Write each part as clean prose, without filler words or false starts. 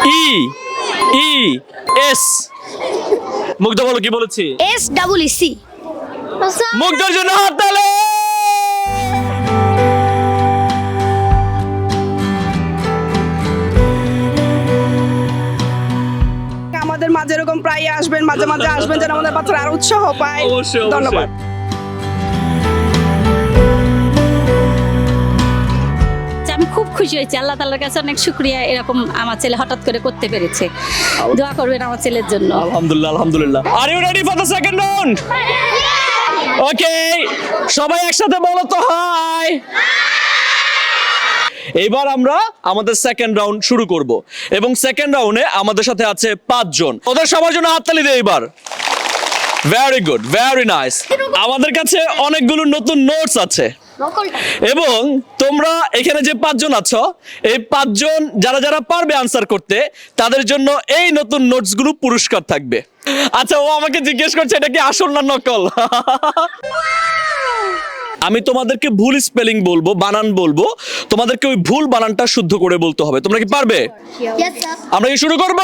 ই E S মুগ্ধ বলো কি বলেছি SEEC মুগ্ধর জন্য হাততালি আমাদের মাঝে এরকম প্রায় আসবেন, মাঝে মাঝে আসবেন যেন আমাদের বাচ্চারা আরো উৎসাহ পায়। অবশ্যই ধন্যবাদ। আমি খুব খুশি হয়েছি, আল্লাহ তাআলার কাছে অনেক শুকরিয়া, এরকম আমার ছেলে হঠাৎ করে করতে পেরেছে। দোয়া করবেন আমার ছেলের জন্য। আলহামদুলিল্লাহ আলহামদুলিল্লাহ are you ready for the second round okay সবাই একসাথে বলো তো হাই এবার আমরা আমাদের সেকেন্ড রাউন্ড শুরু করব এবং সেকেন্ড রাউন্ডে আমাদের সাথে আছে 5 জন ওদের সবার জন্য হাততালি দেই এবার ভেরি গুড ভেরি নাইস আমাদের কাছে অনেকগুলো নতুন নোটস আছে এবং তোমরা এখানে যে 5 জন আছো এই 5 জন যারা যারা পারবে আনসার করতে তাদের জন্য এই নতুন নোটস গুলো পুরস্কার থাকবে আচ্ছা ও আমাকে জিজ্ঞেস করছে এটা কি আসল না নকল আমি তোমাদেরকে ভুল স্পেলিং বলবো বানান বলবো তোমাদেরকে ওই ভুল বানানটা শুদ্ধ করে বলতে হবে তোমরা কি পারবে আমরা কি শুরু করব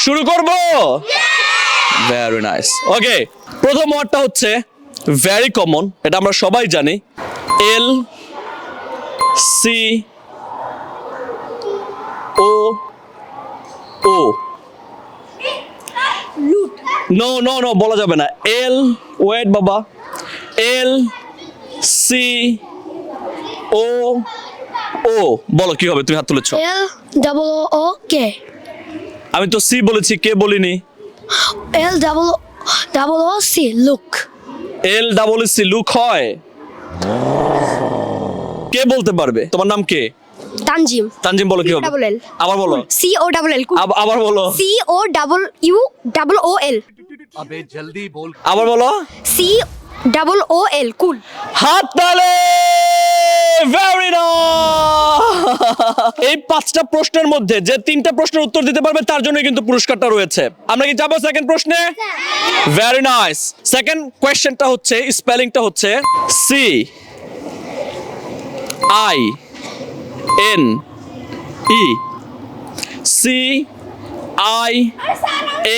শুরু করব ভেরি নাইস ওকে প্রথম ওয়ার্ডটা হচ্ছে ভেরি কমন এটা আমরা সবাই জানি এল সি ও ও নো নো নো বলা যাবে না এল ওয়েট বাবা এল সি ও ও বলো কি হবে তুমি হাত তুলেছো LOOK আমি তো সি বলেছি কে বলিনি LOOC look L double C look হয় কে বলতে পারবে তোমার নাম কে তানজিম তানজিম বলো কি হবে Double L আবার বলো COLL আবার বলো COUULL अबे जल्दी बोल আবার বলো COOL cool হাত তালে ভেরি নাইস এই 5টা প্রশ্নের মধ্যে যে 3টা প্রশ্নের উত্তর দিতে পারবে তার জন্য কিন্তু পুরস্কারটা রয়েছে আমরা কি যাব সেকেন্ড প্রশ্নে ভেরি নাইস সেকেন্ড কোশ্চেনটা হচ্ছে স্পেলিংটা হচ্ছে C I N E C I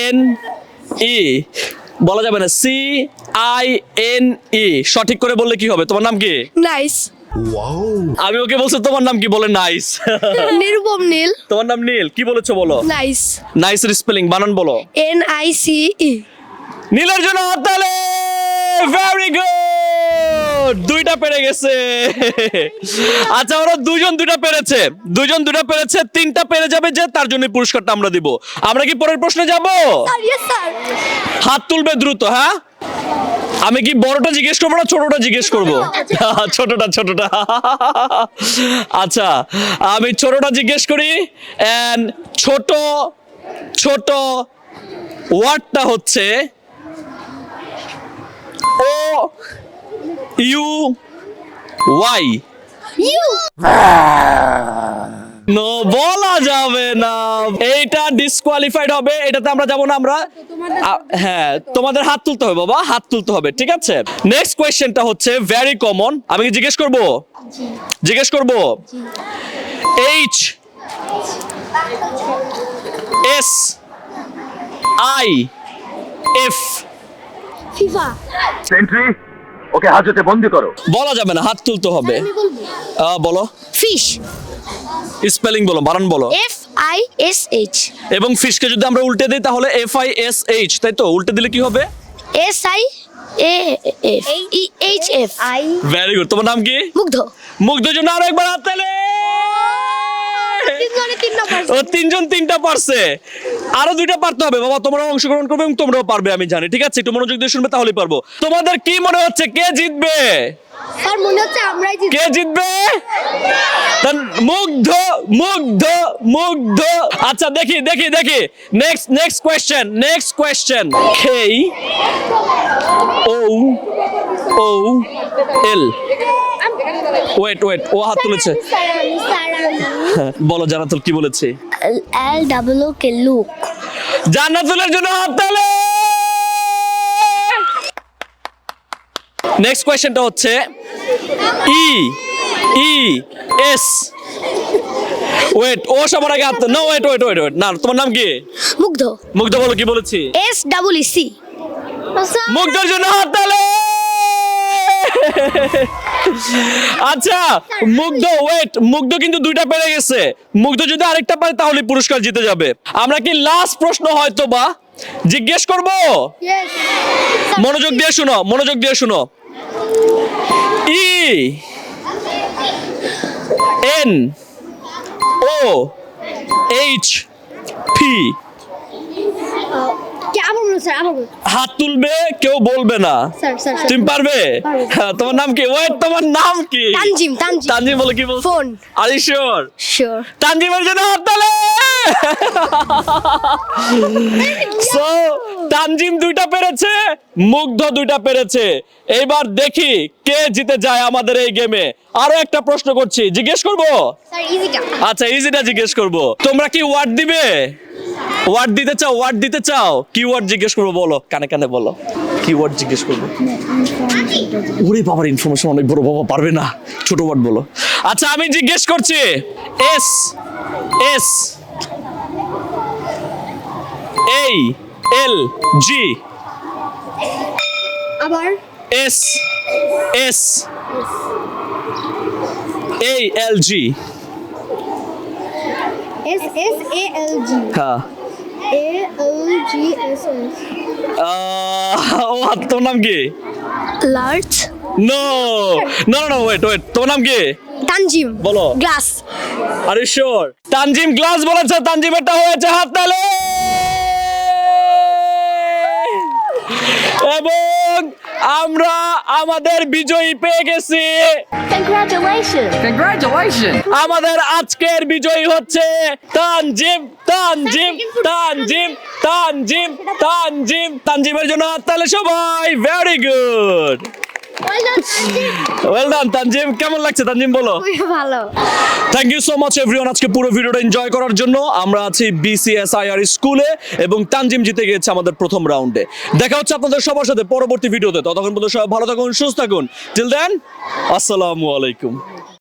N E বলা যাবে না সি আই এন ই সঠিক করে বললে কি হবে তোমার নাম কি নাইস আমি ওকে বলছি তোমার নাম কি বলে নাইস নিরুপম নীল তোমার নাম নীল কি বলেছো বলো নাইস নাইসের স্পেলিং বানান বলো NICE নীলের জন্য হাততালি ভেরি গুড দুইটা পেরে গেছে আচ্ছা ওরা দুজন দুটা পেরেছে 3টা পেরে যাবে যে তার জন্য পুরস্কারটা আমরা দিব আমরা কি পরের প্রশ্নে যাব ইয়েস স্যার হাত তুলবে দ্রুত হ্যাঁ আমি কি বড়টা জিজ্ঞেস করবো না ছোটটা জিজ্ঞেস করবো ছোটটা আচ্ছা আমি ছোটটা জিজ্ঞেস করি এন্ড ছোট ওয়ার্ডটা হচ্ছে ও ইউ ওয়াই নো বলা যাবে না এইটা ডিসকোয়ালিফাইড হবে এটাতে আমরা যাব না আমরা হ্যাঁ তোমাদের হাত তুলতে হবে বাবা হাত তুলতে হবে ঠিক আছে নেক্সট কোশ্চেনটা হচ্ছে ভেরি কমন আমি কি জিজ্ঞেস করব H S I F FIFA सेंट्री ओके हाजते बंदी करो বলা যাবে না হাত তুলতে হবে বলো ফিশ স্পেলিং বলো বানান বলো FISH এবং ফিশকে যদি আমরা উল্টে দিই তাহলে FISH তাই তো উল্টে দিলে কি হবে SIAFHF ভেরি গুড তোমার নাম কি মুগ্ধর জন্য আরো একবার হাত তালি ও 3 জন 3টা পারছে আরো 2টা পারতে হবে বাবা তোমরা অংশগ্রহণ করবে এবং তোমরাও পারবে আমি জানি ঠিক আছে একটু মনোযোগ দিয়ে শুনবে তাহলেই পারবো তোমাদের কি মনে হচ্ছে কে জিতবে স্যার মনে হচ্ছে আমরাই জিতব কে জিতবে মুগ্ধ আচ্ছা দেখি next question K O L wait ও হাত তুলেছে বলো জান্নাতুল কি বলেছে LOOK লুক জান্নাতুলের জন্য হাত তালি নেক্সট কোয়েশ্চেনটা হচ্ছে ই ই এস ওয়েট ও সবার আগে হাত না ওয়েট ওয়েট ওয়েট ওয়েট না তোমার নাম কি মুগ্ধ মুগ্ধ বলো কি বলেছি SEEC মুগ্ধর জন্য হাততালি আচ্ছা মুগ্ধ ওয়েট মুগ্ধ কিন্তু দুইটা পেরে গেছে মুগ্ধ যদি আরেকটা পারে তাহলে পুরস্কার জিতে যাবে আমরা কি লাস্ট প্রশ্ন হয়তো বা জিজ্ঞেস করব মনোযোগ দিয়ে শুনো E N O H P হাত তুলবে কেউ বলবে না স্যার তুমি পারবে হ্যাঁ, তোমার নাম কি ওয়েট তোমার নাম কি তানজিম তানজিম বলো কি বল phone are you sure sure তানজিমের জন্য হাততালি সো তানজিম দুইটা পেরেছে মুগ্ধ দুইটা পেরেছে এইবার দেখি কে জিতে যায় আমাদের এই গেমে আরো একটা প্রশ্ন করছি জিজ্ঞেস করব স্যার ইজিটা আচ্ছা ইজিটা জিজ্ঞেস করব তোমরা কি ওয়ার্ড দিবে ওয়ার্ড দিতে চাও কি ওয়ার্ড জিজ্ঞেস করবো বলো কানে কানে বলো কি ওয়ার্ড জিজ্ঞেস করবো ওরে বাবার ইনফরমেশন অনেক বড় বাবা পারবে না ছোট ওয়ার্ড বলো আচ্ছা আমি জিজ্ঞেস করছি এস এস এই এল জি আবার এস এস এই এল জি SSALG হ্যাঁ ALGSS ও তোর নাম কি large no no no wait তোমার নাম কি তানজিম বলো glass R you sure Tanzim glass বলেছে তানজিমেরটা হয়েছে হাততালি এবং আমরা আমাদের বিজয়ী পেয়ে গেছি কংগ্রাচুলেশন আমাদের আজকের বিজয়ী হচ্ছে তানজিম তানজিমের জন্য হাততালি সবাই very good well done Tanjim কেমন লাগছে তানজিম বলো ভালো thank you so much everyone আজকে পুরো ভিডিওটা এনজয় করার জন্য আমরা আছি BCSIR স্কুলে এবং তানজিম জিতে গেছে আমাদের প্রথম রাউন্ডে দেখা হচ্ছে আপনাদের সবার সাথে পরবর্তী ভিডিওতে ততক্ষণ পর্যন্ত সবাই ভালো থাকুন সুস্থ থাকুন টিল দেন আসসালামু আলাইকুম